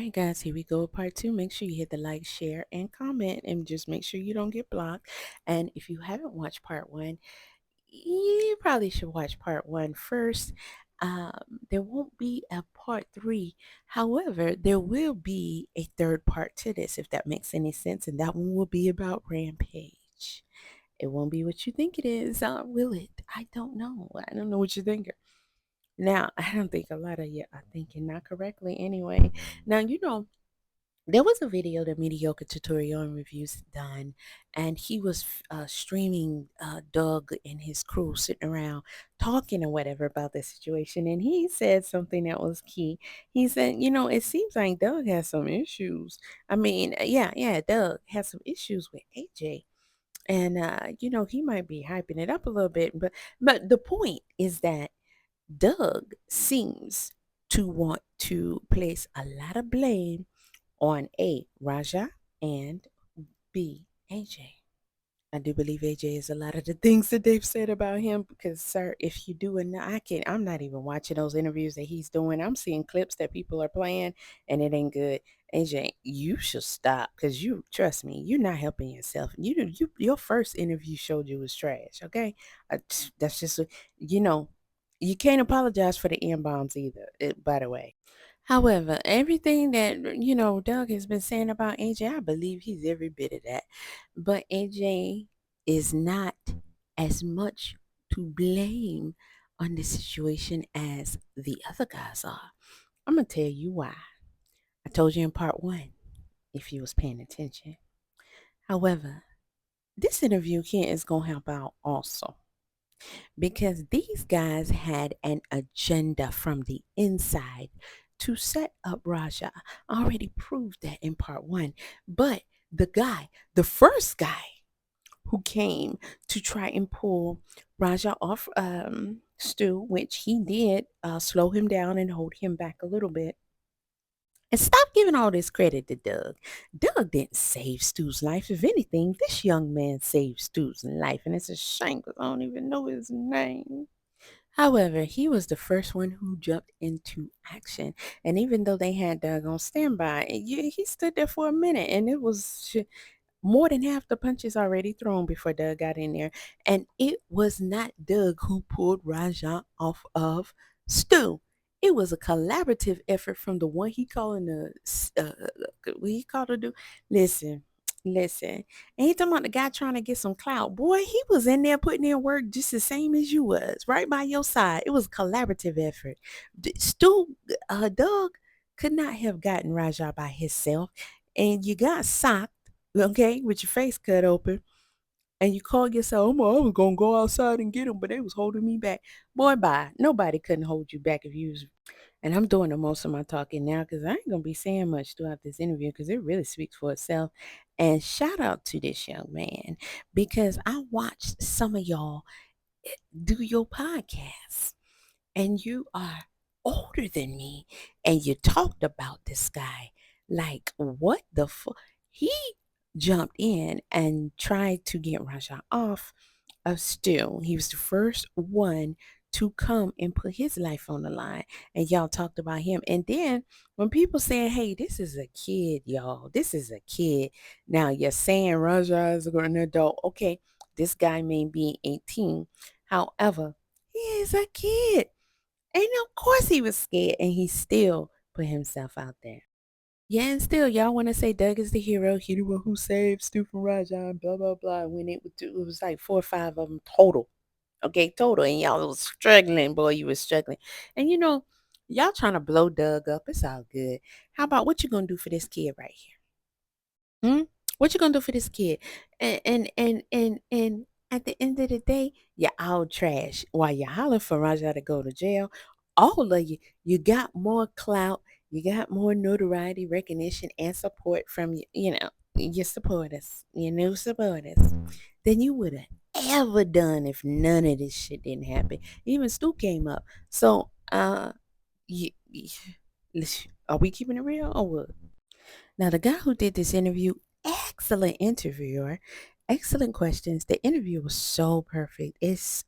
right, guys, here we go. Part two. Make sure you hit the like, share, and comment, and just make sure you don't get blocked. And if you haven't watched part one, you probably should watch part one first. There won't be a part three. However, there will be a third part to this, if that makes any sense. And that one will be about Rampage. It won't be what you think it is, will it? I don't know. I don't know what you're thinking. Now, I don't think a lot of you are thinking not correctly anyway. Now, there was a video that Mediocre Tutorial and Reviews done, and he was streaming Doug and his crew sitting around talking or whatever about the situation, and he said something that was key. He said, it seems like Doug has some issues. I mean, yeah, Doug has some issues with AJ. And he might be hyping it up a little bit, but the point is that Doug seems to want to place a lot of blame on A, Raja, and B, AJ. I do believe AJ is a lot of the things that they've said about him because, sir, if you do, and I'm not even watching those interviews that he's doing. I'm seeing clips that people are playing, and it ain't good. AJ, you should stop because trust me, you're not helping yourself. Your first interview showed you was trash. Okay, that's just, you know, you can't apologize for the M bombs either. By the way. However, everything that Doug has been saying about AJ, I believe he's every bit of that. But AJ is not as much to blame on the situation as the other guys are. I'm gonna tell you why. I told you in part one, if you was paying attention. However, this interview here is gonna help out also because these guys had an agenda from the inside to set up Raja. I already proved that in part one. But the first guy who came to try and pull Raja off Stu, which he did slow him down and hold him back a little bit. And stop giving all this credit to Doug. Doug didn't save Stu's life. If anything, this young man saved Stu's life. And it's a shame because I don't even know his name. However, he was the first one who jumped into action. And even though they had Doug on standby, he stood there for a minute and it was more than half the punches already thrown before Doug got in there. And it was not Doug who pulled Raja off of Stu. It was a collaborative effort from the one he calling what he called to do. Listen, listen. And he talking about the guy trying to get some clout. Boy, he was in there putting in work just the same as you was, right by your side. It was a collaborative effort. Doug could not have gotten Raja by himself. And you got socked, okay, with your face cut open, and you call yourself, I was gonna go outside and get him, but they was holding me back. Boy, bye. Nobody couldn't hold you back if you was. And I'm doing the most of my talking now because I ain't gonna be saying much throughout this interview because it really speaks for itself. And shout out to this young man because I watched some of y'all do your podcast and you are older than me and you talked about this guy like what the fuck. He jumped in and tried to get Raja off of Stu. He was the first one to come and put his life on the line, and y'all talked about him. And then when people saying, hey, this is a kid, y'all, this is a kid. Now you're saying Raja is an adult. Okay, this guy may be 18. However, he is a kid. And of course he was scared and he still put himself out there. Yeah, and still y'all want to say Doug is the hero. He the one who saved Stu from Raja, blah, blah, blah. When it was like 4 or 5 of them total. Okay, total. And y'all was struggling, boy, you was struggling. And y'all trying to blow Doug up. It's all good. How about what you gonna do for this kid right here? Hmm? What you gonna do for this kid? And at the end of the day, you're all trash. While you're hollering for Raja to go to jail, all of you got more clout, you got more notoriety, recognition, and support from your supporters, your new supporters, than you would have ever done if none of this shit didn't happen. Even Stu came up. So you, are we keeping it real or what? Now, the guy who did this interview, excellent interviewer, excellent questions. The interview was so perfect. It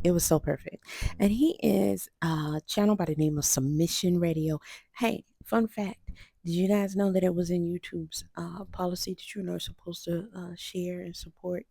was so perfect. And he is a channel by the name of Submission Radio. Hey, fun fact. Did you guys know that it was in YouTube's policy that you're not supposed to share and support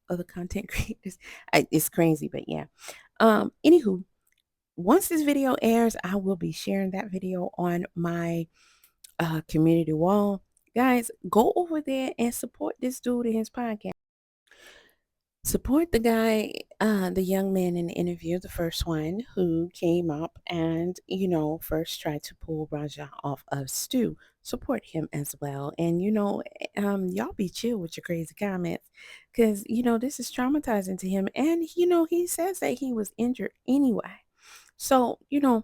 other content creators? It's crazy, but yeah. Anywho, once this video airs, I will be sharing that video on my community wall. Guys, go over there and support this dude in his podcast. Support the guy, the young man in the interview, the first one who came up and, first tried to pull Raja off of Stu. Support him as well. And, y'all be chill with your crazy comments because, this is traumatizing to him. And, he says that he was injured anyway. So, y'all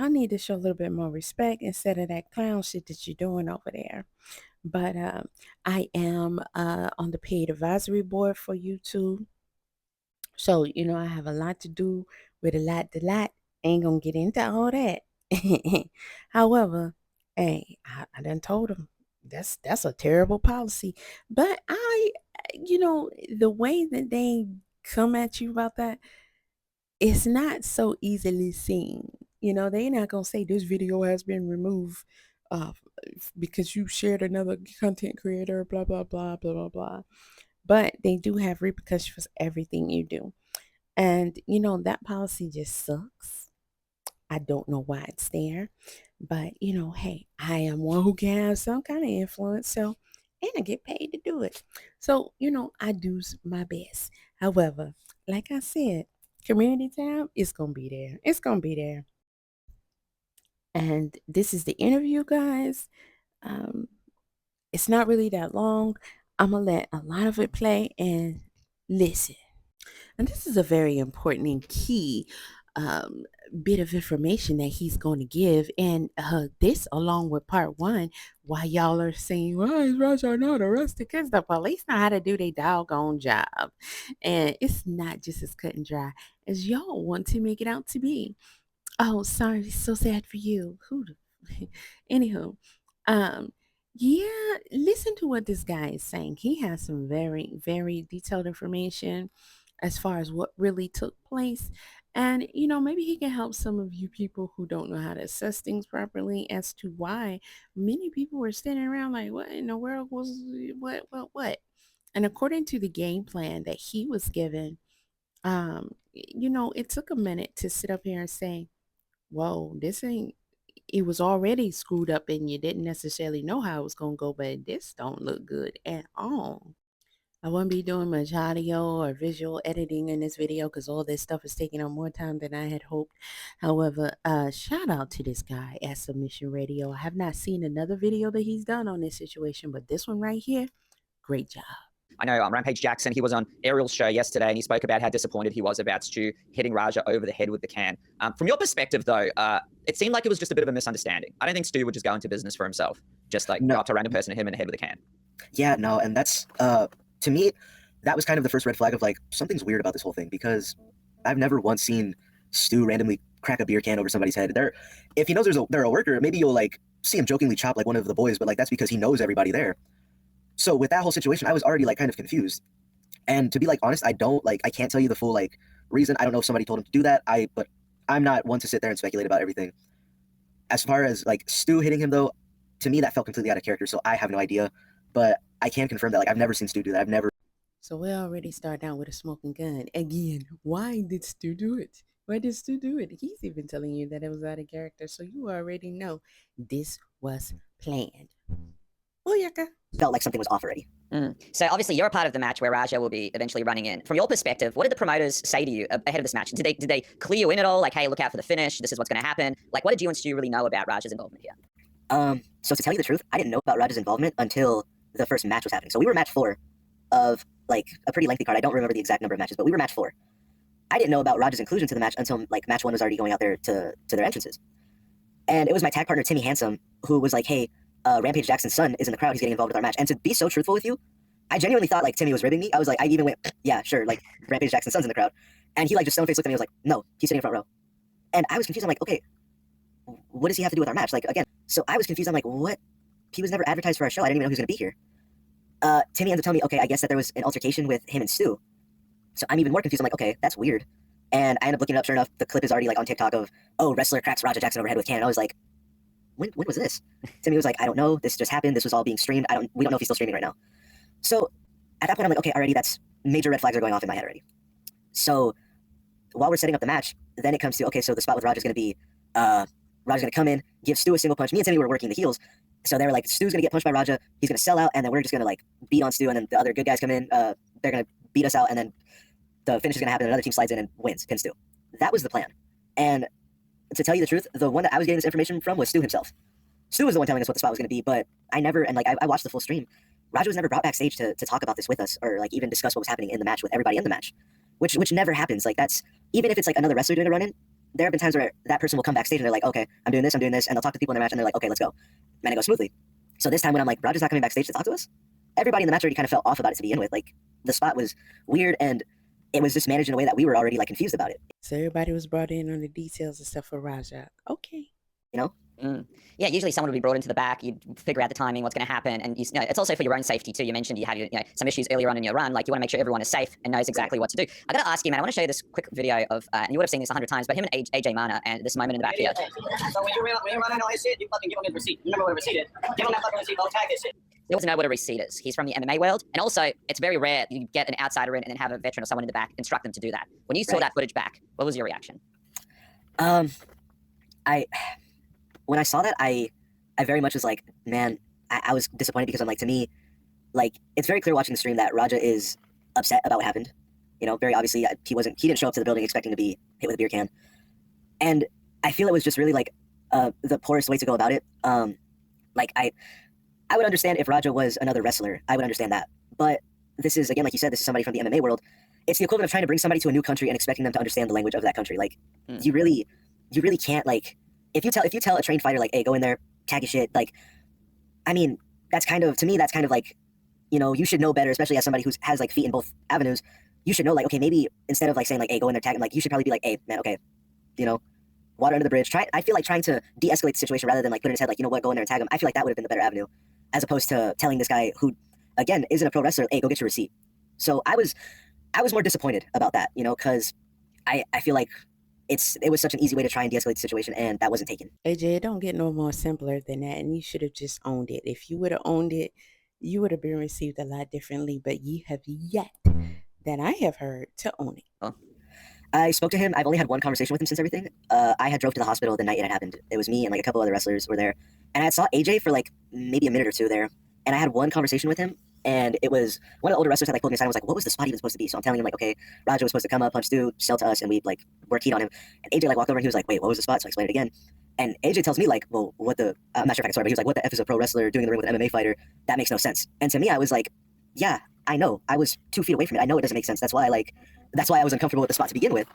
need to show a little bit more respect instead of that clown shit that you're doing over there. But I am on the paid advisory board for YouTube. So, I have a lot to do with a lot to lot. Ain't gonna get into all that. However, hey, I done told him that's a terrible policy. But the way that they come at you about that, it's not so easily seen. They're not gonna say this video has been removed uh, because you shared another content creator, blah blah blah blah blah blah. But they do have repercussions for everything you do, and that policy just sucks. I don't know why it's there, but hey, I am one who can have some kind of influence, so and I get paid to do it. So I do my best. However, like I said, community tab is gonna be there. It's gonna be there. And this is the interview, guys. Um, it's not really that long. I'm gonna let a lot of it play and listen. And this is a very important and key um, bit of information that he's going to give. And this, along with part one, why y'all are saying, why is Raja not arrested? Because the police know how to do their doggone job. And it's not just as cut and dry as y'all want to make it out to be. Oh, sorry, so sad for you. Who? Anywho, um, yeah, listen to what this guy is saying. He has some very, very detailed information as far as what really took place. And, maybe he can help some of you people who don't know how to assess things properly as to why many people were standing around like, what in the world was, what? And according to the game plan that he was given, it took a minute to sit up here and say, whoa, this ain't, it was already screwed up and you didn't necessarily know how it was going to go, but this don't look good at all. I won't be doing much audio or visual editing in this video because all this stuff is taking on more time than I had hoped. However, shout out to this guy at Submission Radio. I have not seen another video that he's done on this situation, but this one right here, great job. I know Rampage Jackson, he was on Ariel's show yesterday and he spoke about how disappointed he was about Stu hitting Raja over the head with the can. From your perspective, though, it seemed like it was just a bit of a misunderstanding. I don't think Stu would just go into business for himself, just like go up to a random person and hit him in the head with a can. Yeah, no, and that's, to me, that was kind of the first red flag of like, something's weird about this whole thing, because I've never once seen Stu randomly crack a beer can over somebody's head. If he knows they're a worker, maybe you'll like see him jokingly chop like one of the boys, but like that's because he knows everybody there. So with that whole situation, I was already like kind of confused. And to be like honest, I can't tell you the full like reason. I don't know if somebody told him to do that. But I'm not one to sit there and speculate about everything. As far as like Stu hitting him though, to me that felt completely out of character. So I have no idea. But I can confirm that like I've never seen Stu do that. I've never. So we already start out with a smoking gun. Again, why did Stu do it? Why did Stu do it? He's even telling you that it was out of character. So you already know this was planned. Booyaka. Felt like something was off already. So obviously you're a part of the match where Raja will be eventually running in. From your perspective, what did the promoters say to you ahead of this match? Did they clue you in at all? Like, hey, look out for the finish. This is what's going to happen. Like, what did you and Stu really know about Raja's involvement here? So to tell you the truth, I didn't know about Raja's involvement until the first match was happening. So we were match 4 of like a pretty lengthy card. I don't remember the exact number of matches, but we were match 4. I didn't know about Raja's inclusion to the match until like match 1 was already going out there to their entrances. And it was my tag partner, Timmy Handsome, who was like, hey, Rampage Jackson's son is in the crowd. He's getting involved with our match. And to be so truthful with you, I genuinely thought like Timmy was ribbing me. I was like, I even went, yeah, sure, like Rampage Jackson's son's in the crowd. And he like just stone-faced looked at me and was like, no, he's sitting in front row. And I was confused. I'm like, okay, what does he have to do with our match? Like, again, so I was confused. I'm like, what? He was never advertised for our show. I didn't even know he was going to be here. Timmy ended up telling me, okay, I guess that there was an altercation with him and Stu. So I'm even more confused. I'm like, okay, that's weird. And I ended up looking it up. Sure enough, the clip is already like on TikTok of, oh, wrestler cracks Raja Jackson overhead with can. And I was like, when was this? Timmy was like, I don't know. This just happened. This was all being streamed. We don't know if he's still streaming right now. So at that point, I'm like, okay, already that's major red flags are going off in my head already. So while we're setting up the match, then it comes to, okay, so the spot with Raja's going to be, Raja's going to come in, give Stu a single punch. Me and Timmy were working the heels. So they were like, Stu's going to get punched by Raja. He's going to sell out, and then we're just going to like beat on Stu, and then the other good guys come in. They're going to beat us out, and then the finish is going to happen. Another team slides in and wins, pins Stu. That was the plan. And to tell you the truth, the one that I was getting this information from was Stu himself. Stu was the one telling us what the spot was going to be, but I never, and like I watched the full stream. Raja was never brought backstage to talk about this with us, or like even discuss what was happening in the match with everybody in the match, which never happens. Like that's, even if it's like another wrestler doing a run-in, there have been times where that person will come backstage and they're like, okay, I'm doing this, and they'll talk to people in the match, and they're like, okay, let's go. And it goes smoothly. So this time when I'm like, Raja's not coming backstage to talk to us, everybody in the match already kind of felt off about it to begin with. Like the spot was weird, and it was just managed in a way that we were already like confused about it. So everybody was brought in on the details and stuff for Raja. Okay. You know? Yeah, usually someone would be brought into the back. You'd figure out the timing, what's going to happen, and it's also for your own safety too. You mentioned you had some issues earlier on in your run. Like you want to make sure everyone is safe and knows exactly what to do. I got to ask you, man. I want to show you this quick video of, and you would have seen this 100 times, but him and ajmana, and this moment in the back here. So when you run into his shit, you fucking give him his receipt. Remember what a receipt is? Give him that fucking receipt. Don't tag his shit. He wants to know what a receipt is. He's from the MMA world, and also it's very rare you get an outsider in and then have a veteran or someone in the back instruct them to do that. When you saw that footage back, what was your reaction? When I saw that, I very much was like, man, I was disappointed because I'm like, to me, like, it's very clear watching the stream that Raja is upset about what happened. You know, very obviously, he didn't show up to the building expecting to be hit with a beer can. And I feel it was just really like the poorest way to go about it. Like, I would understand if Raja was another wrestler. I would understand that. But this is, again, like you said, this is somebody from the MMA world. It's the equivalent of trying to bring somebody to a new country and expecting them to understand the language of that country. Like, you really can't, like, if you tell a trained fighter, like, hey, go in there, tag your shit, like, I mean, that's kind of, to me, that's kind of like, you know, you should know better, especially as somebody who has like feet in both avenues. You should know, like, okay, maybe instead of like saying like, hey, go in there, tag him, like, you should probably be like, hey, man, okay, you know, water under the bridge. I feel like trying to de-escalate the situation rather than like put in his head, like, you know what, go in there and tag him. I feel like that would have been the better avenue, as opposed to telling this guy who, again, isn't a pro wrestler, hey, go get your receipt. So I was more disappointed about that, you know, because I feel like it was such an easy way to try and de-escalate the situation, and that wasn't taken. AJ, it don't get no more simpler than that, and you should have just owned it. If you would have owned it, you would have been received a lot differently, but you have yet, that I have heard, to own it. Oh. I spoke to him. I've only had one conversation with him since everything. I had drove to the hospital the night it had happened. It was me and like a couple other wrestlers were there, and I saw AJ for like maybe a minute or two there, and I had one conversation with him. And it was one of the older wrestlers had like pulled me aside and was like, what was the spot even supposed to be? So I'm telling him like, okay, Raja was supposed to come up, punch Stu, sell to us, and we like work heat on him. And AJ like walked over and he was like, wait, what was the spot? So I explained it again. And AJ tells me like, well, I'm not sure if I can swear, but he was like, what the F is a pro wrestler doing in the ring with an MMA fighter? That makes no sense. And to me, I was like, yeah, I know. I was 2 feet away from it. I know it doesn't make sense. That's why I was uncomfortable with the spot to begin with.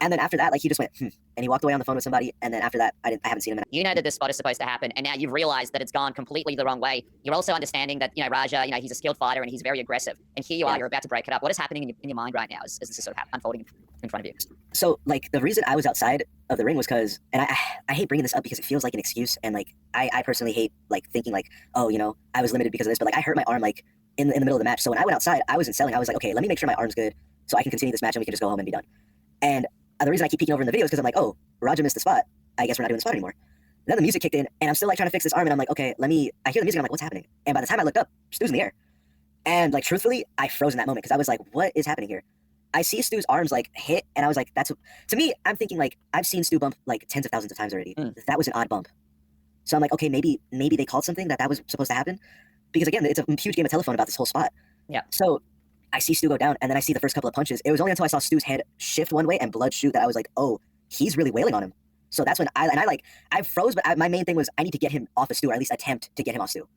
And then after that, like, he just went, and he walked away on the phone with somebody. And then after that, I haven't seen him. You know that this spot is supposed to happen, and now you've realized that it's gone completely the wrong way. You're also understanding that, you know, Raja, you know, he's a skilled fighter and he's very aggressive. And here you are, you're about to break it up. What is happening in your mind right now as this is sort of unfolding in front of you? So, like, the reason I was outside of the ring was because, and I hate bringing this up because it feels like an excuse. And, like, I personally hate, like, thinking, like, oh, you know, I was limited because of this. But, like, I hurt my arm, like, in the middle of the match. So when I went outside, I wasn't selling. I was like, okay, let me make sure my arm's good so I can continue this match and we can just go home and be done. And the reason I keep peeking over in the video is because I'm like, oh, Raja missed the spot. I guess we're not doing the spot anymore. Then the music kicked in, and I'm still like trying to fix this arm, and I'm like, okay, I hear the music, and I'm like, what's happening? And by the time I looked up, Stu's in the air. And like, truthfully, I froze in that moment because I was like, what is happening here? I see Stu's arms like hit, and I was like, to me, I'm thinking like, I've seen Stu bump like tens of thousands of times already. That was an odd bump. So I'm like, okay, maybe they called something that was supposed to happen. Because again, it's a huge game of telephone about this whole spot. Yeah. So I see Stu go down, and then I see the first couple of punches. It was only until I saw Stu's head shift one way and blood shoot that I was like, oh, he's really wailing on him. So that's when I froze, but my main thing was I need to get him off of Stu, or at least attempt to get him off Stu.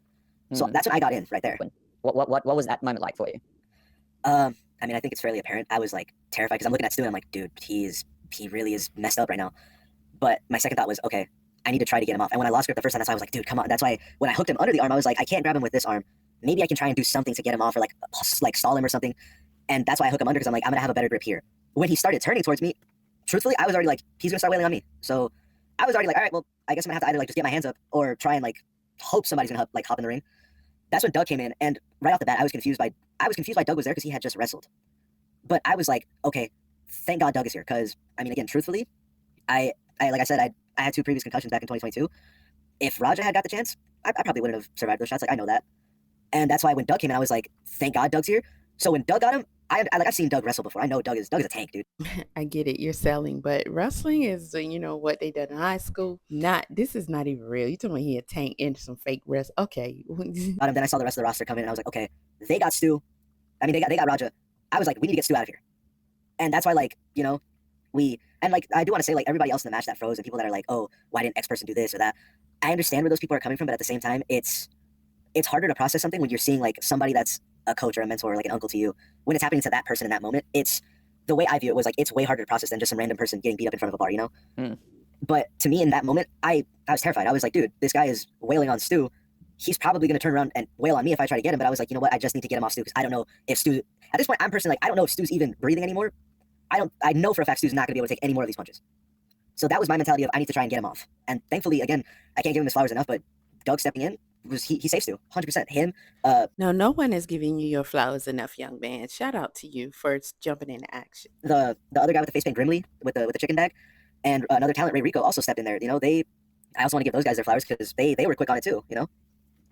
So that's when I got in right there. What was that moment like for you? I mean, I think it's fairly apparent. I was like terrified because I'm looking at Stu and I'm like, dude, he really is messed up right now. But my second thought was, okay, I need to try to get him off. And when I lost grip the first time, that's why I was like, dude, come on. That's why when I hooked him under the arm, I was like, I can't grab him with this arm. Maybe I can try and do something to get him off, or like stall him or something. And that's why I hook him under, because I'm like, I'm gonna have a better grip here. When he started turning towards me, truthfully, I was already like, he's gonna start wailing on me. So I was already like, all right, well, I guess I'm gonna have to either like just get my hands up or try and like hope somebody's gonna hop in the ring. That's when Doug came in, and right off the bat, I was confused by Doug was there because he had just wrestled. But I was like, okay, thank God Doug is here, because I mean, again, truthfully, I like I said, I had 2 previous concussions back in 2022. if Raja had got the chance, I probably wouldn't have survived those shots. Like, I know that. And that's why when Doug came in, I was like, thank God Doug's here. So when Doug got him, I've seen Doug wrestle before. I know Doug is a tank, dude. I get it. You're selling, but wrestling is, what they did in high school. This is not even real. You talking about he a tank into some fake rest. Okay. Got him. Then I saw the rest of the roster come in, and I was like, okay, they got Stu. I mean, they got Raja. I was like, we need to get Stu out of here. And that's why, like, I do want to say, like, everybody else in the match that froze and people that are like, oh, why didn't X person do this or that? I understand where those people are coming from, but at the same time, it's harder to process something when you're seeing like somebody that's a coach or a mentor or like an uncle to you. When it's happening to that person in that moment, it's the way I view it was like it's way harder to process than just some random person getting beat up in front of a bar, you know? Mm. But to me in that moment, I was terrified. I was like, dude, this guy is wailing on Stu. He's probably going to turn around and wail on me if I try to get him. But I was like, you know what? I just need to get him off Stu because I don't know if Stu. At this point, I'm personally like, I don't know if Stu's even breathing anymore. I know for a fact Stu's not going to be able to take any more of these punches. So that was my mentality of I need to try and get him off. And thankfully, again, I can't give him his flowers enough, but Doug stepping in was he saved Stu 100%. Him. No, no one is giving you your flowers enough, young man. Shout out to you for jumping into action. The other guy with the face paint, Grimley, with the chicken bag, and another talent, Ray Rico, also stepped in there. You know, I also want to give those guys their flowers because they were quick on it too. You know.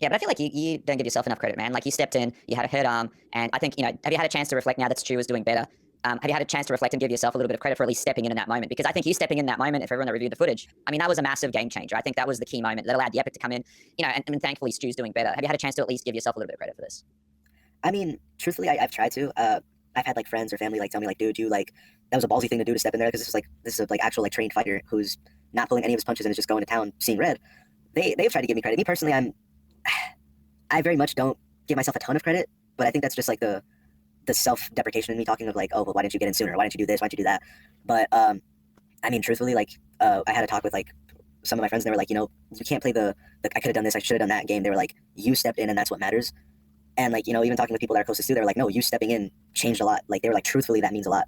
Yeah, but I feel like you don't give yourself enough credit, man. Like you stepped in, you had a hurt arm, and I think, have you had a chance to reflect now that Stu is doing better? Have you had a chance to reflect and give yourself a little bit of credit for at least stepping in that moment? Because I think you stepping in that moment, if everyone that reviewed the footage, I mean, that was a massive game changer. I think that was the key moment that allowed the Epic to come in, and thankfully Stu's doing better. Have you had a chance to at least give yourself a little bit of credit for this? I mean, truthfully, I've tried to. I've had like friends or family like tell me like, dude, you like that was a ballsy thing to do to step in there because this is like actual like trained fighter who's not pulling any of his punches and is just going to town seeing red. They've tried to give me credit. Me personally, I very much don't give myself a ton of credit, but I think that's just like the self-deprecation in me talking of like, oh, well, why didn't you get in sooner? Why didn't you do this? Why didn't you do that? But I mean, truthfully, like I had a talk with like some of my friends and they were like, you can't play the I could have done this, I should have done that game. They were like, you stepped in and that's what matters. And like, even talking with people that are closest to, they were like, no, you stepping in changed a lot. Like they were like, truthfully, that means a lot.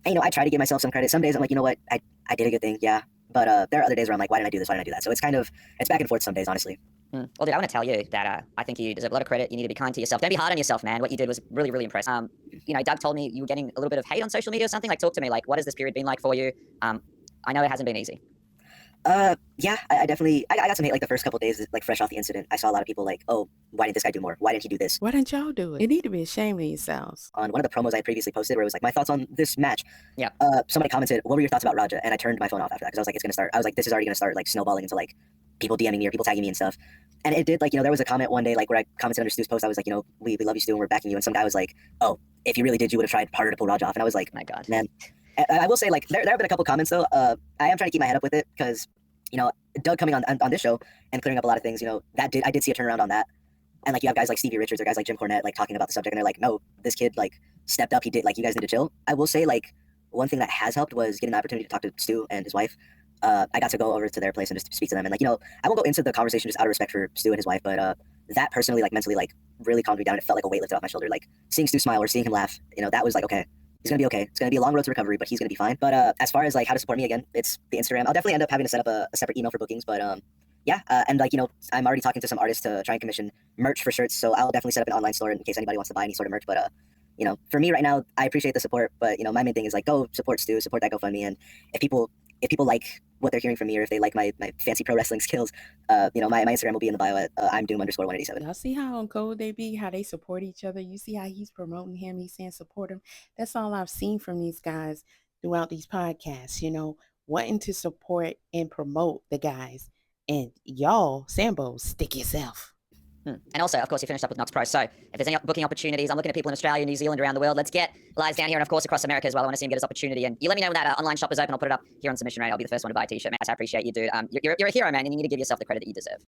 And I try to give myself some credit. Some days I'm like, you know what, I did a good thing, yeah. But there are other days where I'm like, why didn't I do this? Why didn't I do that? So it's back and forth some days, honestly. Well, dude, I want to tell you that I think you deserve a lot of credit. You need to be kind to yourself. Don't be hard on yourself, man. What you did was really, really impressive. Doug told me you were getting a little bit of hate on social media or something. Like, talk to me. Like, what has this period been like for you? I know it hasn't been easy. Yeah, I definitely, I got some hate like the first couple of days, like fresh off the incident. I saw a lot of people like, oh, why didn't this guy do more? Why didn't he do this? Why didn't y'all do it? You need to be ashamed of yourselves. On one of the promos I previously posted where it was like, my thoughts on this match. Yeah. Somebody commented, what were your thoughts about Raja? And I turned my phone off after that because I was like, it's going to start. I was like, this is already going to start like snowballing into like people DMing me or people tagging me and stuff. And it did, like, there was a comment one day, like, where I commented under Stu's post. I was like, we love you, Stu, and we're backing you. And some guy was like, oh, if you really did, you would have tried harder to pull Raja off. And I was like, my God, man. I will say, like, there have been a couple comments, though. I am trying to keep my head up with it because, Doug coming on this show and clearing up a lot of things, I did see a turnaround on that. And, like, you have guys like Stevie Richards or guys like Jim Cornette, like, talking about the subject. And they're like, no, this kid, like, stepped up. He did, like, you guys need to chill. I will say, like, one thing that has helped was getting the opportunity to talk to Stu and his wife. I got to go over to their place and just speak to them. And, like, I won't go into the conversation just out of respect for Stu and his wife, but that personally, like, mentally, like, really calmed me down. It felt like a weight lifted off my shoulder. Like, seeing Stu smile or seeing him laugh, that was like, okay, he's going to be okay. It's going to be a long road to recovery, but he's going to be fine. But as far as, like, how to support me again, it's the Instagram. I'll definitely end up having to set up a separate email for bookings, but yeah. And, like, I'm already talking to some artists to try and commission merch for shirts, so I'll definitely set up an online store in case anybody wants to buy any sort of merch. But, for me right now, I appreciate the support, but, my main thing is, like, go support Stu, support that GoFundMe, and if people like what they're hearing from me, or if they like my fancy pro wrestling skills, my Instagram will be in the bio at I'm Doom_187. Y'all see how on code they be, how they support each other. You see how he's promoting him. He's saying support him. That's all I've seen from these guys throughout these podcasts, wanting to support and promote the guys. And y'all, Sambo, stick yourself. And also, of course, you finished up with Knox Pro. So if there's any booking opportunities, I'm looking at people in Australia, New Zealand, around the world. Let's get Elias down here and, of course, across America as well. I want to see him get his opportunity. And you let me know when that online shop is open. I'll put it up here on Submission Rate. I'll be the first one to buy a t-shirt. Man, I appreciate you, dude. You're a hero, man, and you need to give yourself the credit that you deserve.